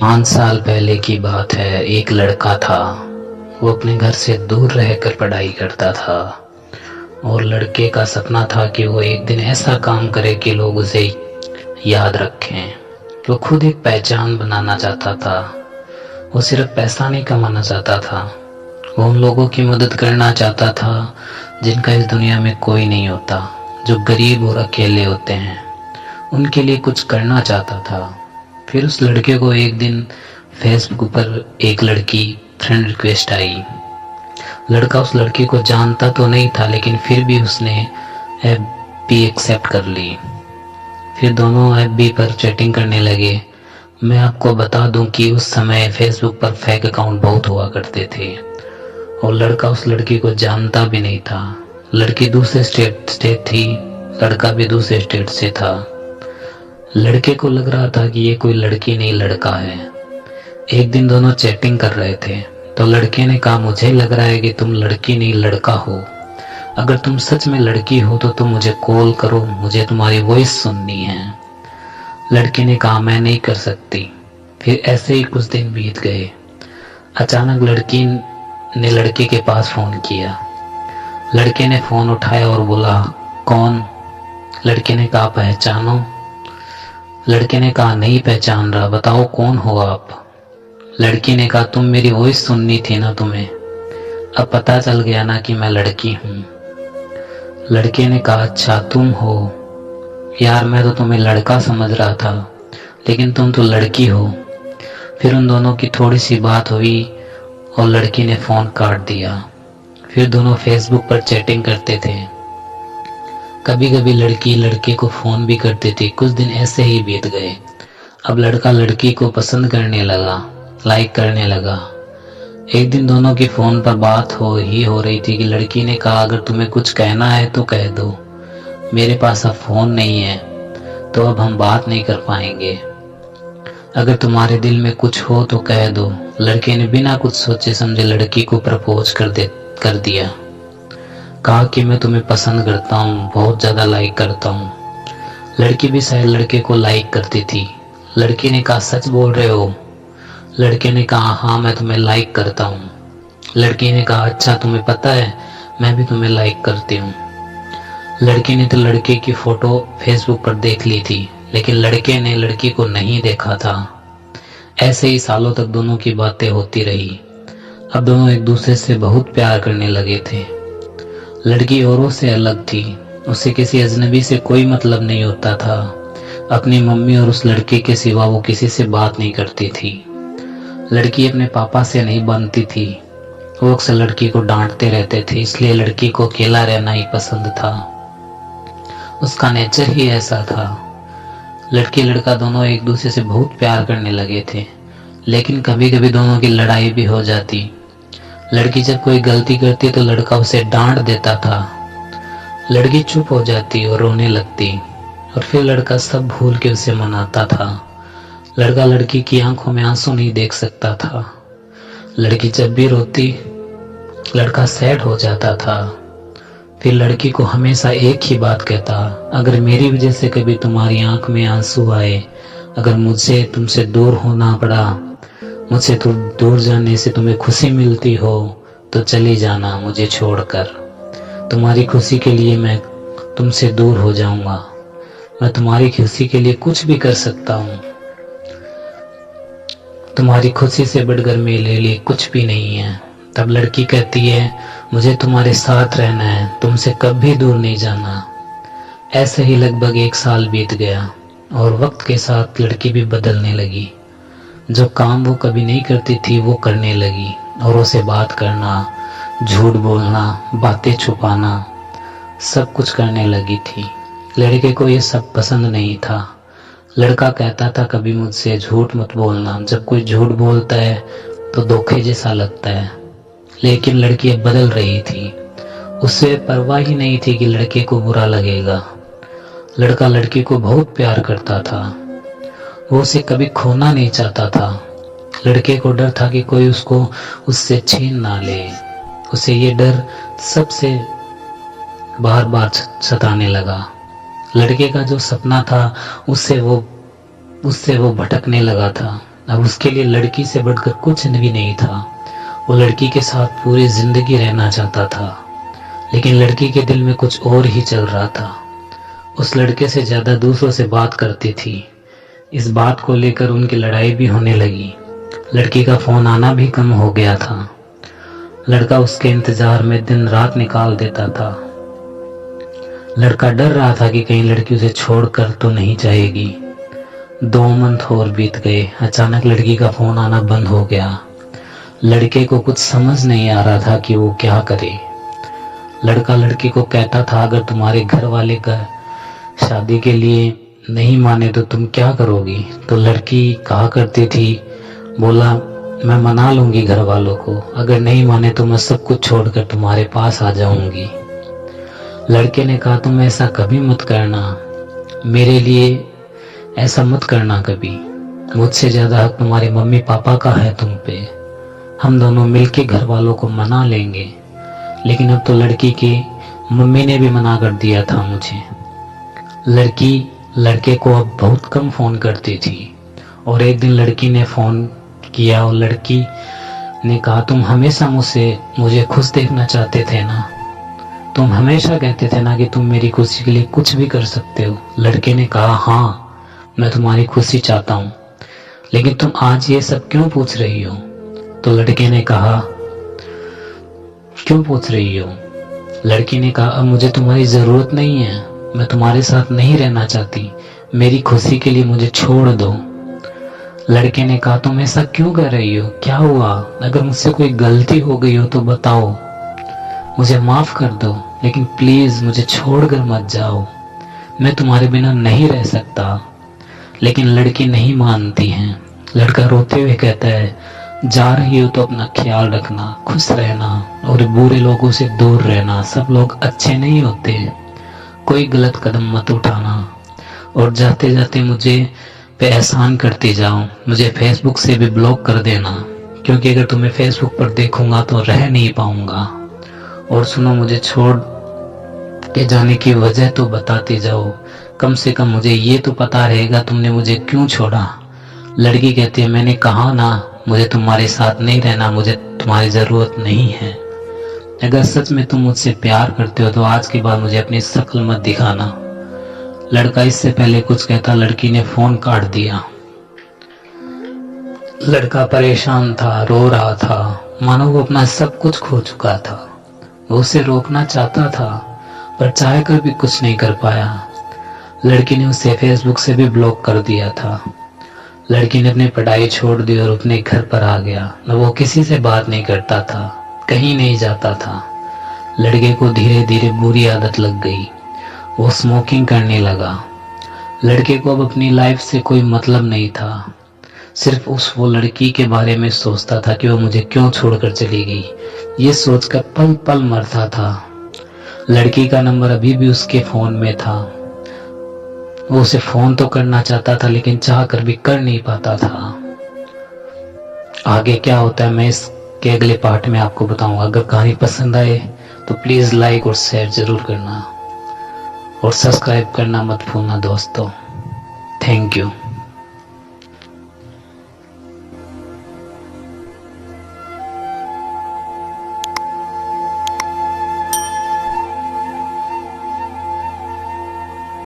5 साल पहले की बात है। एक लड़का था। वो अपने घर से दूर रहकर पढ़ाई करता था और लड़के का सपना था कि वो एक दिन ऐसा काम करे कि लोग उसे याद रखें। वो खुद एक पहचान बनाना चाहता था। वो सिर्फ पैसा नहीं कमाना चाहता था, वो उन लोगों की मदद करना चाहता था जिनका इस दुनिया में कोई नहीं होता, जो गरीब और अकेले होते हैं। उनके लिए कुछ करना चाहता था। फिर उस लड़के को एक दिन फेसबुक पर एक लड़की फ्रेंड रिक्वेस्ट आई। लड़का उस लड़की को जानता तो नहीं था, लेकिन फिर भी उसने एफबी एक्सेप्ट कर ली। फिर दोनों एफबी पर चैटिंग करने लगे। मैं आपको बता दूं कि उस समय फेसबुक पर फेक अकाउंट बहुत हुआ करते थे और लड़का उस लड़की को जानता भी नहीं था। लड़की दूसरे स्टेट थी, लड़का भी दूसरे स्टेट से था। लड़के को लग रहा था कि ये कोई लड़की नहीं लड़का है। एक दिन दोनों चैटिंग कर रहे थे तो लड़के ने कहा, मुझे लग रहा है कि तुम लड़की नहीं लड़का हो। अगर तुम सच में लड़की हो तो तुम मुझे कॉल करो, मुझे तुम्हारी वॉइस सुननी है। लड़की ने कहा, मैं नहीं कर सकती। फिर ऐसे ही कुछ दिन बीत गए। अचानक लड़की ने लड़के के पास फोन किया। लड़के ने फोन उठाया और बोला, कौन? लड़के ने कहा, पहचानो? लड़के ने कहा, नहीं पहचान रहा, बताओ कौन हो आप? लड़की ने कहा, तुम मेरी वॉइस सुननी थी ना तुम्हें, अब पता चल गया ना कि मैं लड़की हूँ। लड़के ने कहा, अच्छा तुम हो? यार मैं तो तुम्हें लड़का समझ रहा था, लेकिन तुम तो लड़की हो। फिर उन दोनों की थोड़ी सी बात हुई और लड़की ने फोन काट दिया। फिर दोनों फेसबुक पर चैटिंग करते थे। कभी कभी लड़की लड़के को फोन भी करती थी। कुछ दिन ऐसे ही बीत गए। अब लड़का लड़की को पसंद करने लगा, लाइक करने लगा। एक दिन दोनों की फोन पर बात हो रही थी कि लड़की ने कहा, अगर तुम्हें कुछ कहना है तो कह दो, मेरे पास अब फोन नहीं है तो अब हम बात नहीं कर पाएंगे। अगर तुम्हारे दिल में कुछ हो तो कह दो। लड़के ने बिना कुछ सोचे समझे लड़की को प्रपोज कर दिया। कहा कि मैं तुम्हें पसंद करता हूँ, बहुत ज्यादा लाइक करता हूँ। लड़की भी शायद लड़के को लाइक करती थी। लड़की ने कहा, सच बोल रहे हो? लड़के ने कहा, हाँ मैं तुम्हें लाइक करता हूँ। लड़की ने कहा, अच्छा तुम्हें पता है मैं भी तुम्हें लाइक करती हूँ। लड़की ने तो लड़के की फोटो फेसबुक पर देख ली थी, लेकिन लड़के ने लड़की को नहीं देखा था। ऐसे ही सालों तक दोनों की बातें होती रही। अब दोनों एक दूसरे से बहुत प्यार करने लगे थे। लड़की औरों से अलग थी, उसे किसी अजनबी से कोई मतलब नहीं होता था। अपनी मम्मी और उस लड़के के सिवा वो किसी से बात नहीं करती थी। लड़की अपने पापा से नहीं बनती थी, वो अक्सर लड़की को डांटते रहते थे, इसलिए लड़की को अकेला रहना ही पसंद था। उसका नेचर ही ऐसा था। लड़की लड़का दोनों एक दूसरे से बहुत प्यार करने लगे थे, लेकिन कभी कभी दोनों की लड़ाई भी हो जाती। लड़की जब कोई गलती करती तो लड़का उसे डांट देता था। लड़की चुप हो जाती और रोने लगती और फिर लड़का सब भूल के उसे मनाता था। लड़का लड़की की आंखों में आंसू नहीं देख सकता था। लड़की जब भी रोती लड़का सैड हो जाता था। फिर लड़की को हमेशा एक ही बात कहता, अगर मेरी वजह से कभी तुम्हारी आंख में आंसू आए, अगर मुझसे तुमसे दूर होना पड़ा, मुझसे दूर जाने से तुम्हें खुशी मिलती हो तो चली जाना मुझे छोड़कर। तुम्हारी खुशी के लिए मैं तुमसे दूर हो जाऊंगा। मैं तुम्हारी खुशी के लिए कुछ भी कर सकता हूँ। तुम्हारी खुशी से बढ़कर मेरे लिए कुछ भी नहीं है। तब लड़की कहती है, मुझे तुम्हारे साथ रहना है, तुमसे कभी दूर नहीं जाना। ऐसे ही लगभग 1 साल बीत गया और वक्त के साथ लड़की भी बदलने लगी। जो काम वो कभी नहीं करती थी वो करने लगी, और उसे बात करना, झूठ बोलना, बातें छुपाना, सब कुछ करने लगी थी। लड़के को ये सब पसंद नहीं था। लड़का कहता था, कभी मुझसे झूठ मत बोलना, जब कोई झूठ बोलता है तो धोखे जैसा लगता है। लेकिन लड़की अब बदल रही थी। उसे परवाह ही नहीं थी कि लड़के को बुरा लगेगा। लड़का लड़की को बहुत प्यार करता था, वो उसे कभी खोना नहीं चाहता था। लड़के को डर था कि कोई उसको उससे छीन ना ले। उसे ये डर सबसे बार बार सताने लगा। लड़के का जो सपना था उससे वो भटकने लगा था। अब उसके लिए लड़की से बढ़कर कुछ भी नहीं था। वो लड़की के साथ पूरी जिंदगी रहना चाहता था, लेकिन लड़की के दिल में कुछ और ही चल रहा था। उस लड़के से ज्यादा दूसरों से बात करती थी। इस बात को लेकर उनकी लड़ाई भी होने लगी। लड़की का फोन आना भी कम हो गया था। लड़का उसके इंतजार में दिन रात निकाल देता था। लड़का डर रहा था कि कहीं लड़की उसे छोड़कर तो नहीं जाएगी। 2 मंथ और बीत गए। अचानक लड़की का फोन आना बंद हो गया। लड़के को कुछ समझ नहीं आ रहा था कि वो क्या करे। लड़का लड़की को कहता था, अगर तुम्हारे घर वाले का शादी के लिए नहीं माने तो तुम क्या करोगी? तो लड़की कहा करती थी, बोला मैं मना लूंगी घर वालों को, अगर नहीं माने तो मैं सब कुछ छोड़कर तुम्हारे पास आ जाऊंगी। लड़के ने कहा, तुम ऐसा कभी मत करना, मेरे लिए ऐसा मत करना कभी। मुझसे ज्यादा हक तुम्हारे मम्मी पापा का है तुम पे। हम दोनों मिलके घर वालों को मना लेंगे। लेकिन अब तो लड़की के मम्मी ने भी मना कर दिया था मुझे। लड़की लड़के को अब बहुत कम फोन करती थी और एक दिन लड़की ने फोन किया और लड़की ने कहा, तुम हमेशा मुझे खुश देखना चाहते थे ना, तुम हमेशा कहते थे ना कि तुम मेरी खुशी के लिए कुछ भी कर सकते हो। लड़के ने कहा, हाँ मैं तुम्हारी खुशी चाहता हूँ, लेकिन तुम आज ये सब क्यों पूछ रही हो? तो लड़के ने कहा, क्यों पूछ रही हो? लड़की ने कहा, अब मुझे तुम्हारी जरूरत नहीं है, मैं तुम्हारे साथ नहीं रहना चाहती, मेरी खुशी के लिए मुझे छोड़ दो। लड़के ने कहा, तुम ऐसा क्यों कर रही हो? क्या हुआ? अगर मुझसे कोई गलती हो गई हो तो बताओ, मुझे माफ कर दो, लेकिन प्लीज मुझे छोड़कर मत जाओ, मैं तुम्हारे बिना नहीं रह सकता। लेकिन लड़की नहीं मानती है। लड़का रोते हुए कहता है, जा रही हो तो अपना ख्याल रखना, खुश रहना और बुरे लोगों से दूर रहना। सब लोग अच्छे नहीं होते, कोई गलत कदम मत उठाना और जाते जाते मुझे पे एहसान करते जाओ। मुझे फेसबुक से भी ब्लॉक कर देना, क्योंकि अगर तुम्हें फेसबुक पर देखूंगा तो रह नहीं पाऊंगा। और सुनो, मुझे छोड़ के जाने की वजह तो बताते जाओ, कम से कम मुझे ये तो पता रहेगा तुमने मुझे क्यों छोड़ा। लड़की कहती है, मैंने कहा ना मुझे तुम्हारे साथ नहीं रहना, मुझे तुम्हारी जरूरत नहीं है। अगर सच में तुम मुझसे प्यार करते हो तो आज के बाद मुझे अपनी शक्ल मत दिखाना। लड़का इससे पहले कुछ कहता, लड़की ने फोन काट दिया। लड़का परेशान था, रो रहा था, मानो वो अपना सब कुछ खो चुका था। वो उसे रोकना चाहता था पर चाह कर भी कुछ नहीं कर पाया। लड़की ने उसे फेसबुक से भी ब्लॉक कर दिया था। लड़की ने अपनी पढ़ाई छोड़ दी और अपने घर पर आ गया। वो किसी से बात नहीं करता था, कहीं नहीं जाता था। लड़के को धीरे धीरे बुरी आदत लग गई, वो स्मोकिंग करने लगा। लड़के को अब अपनी लाइफ से कोई मतलब नहीं था, सिर्फ वो लड़की के बारे में सोचता था कि वो मुझे क्यों छोड़कर चली गई। ये सोचकर पल पल मरता था। लड़की का नंबर अभी भी उसके फोन में था। वो उसे फोन तो करना चाहता था लेकिन चाह कर भी कर नहीं पाता था। आगे क्या होता है मैं इसके अगले पार्ट में आपको बताऊंगा। अगर कहानी पसंद आए तो प्लीज लाइक और शेयर जरूर करना और सब्सक्राइब करना मत भूलना दोस्तों। Thank you.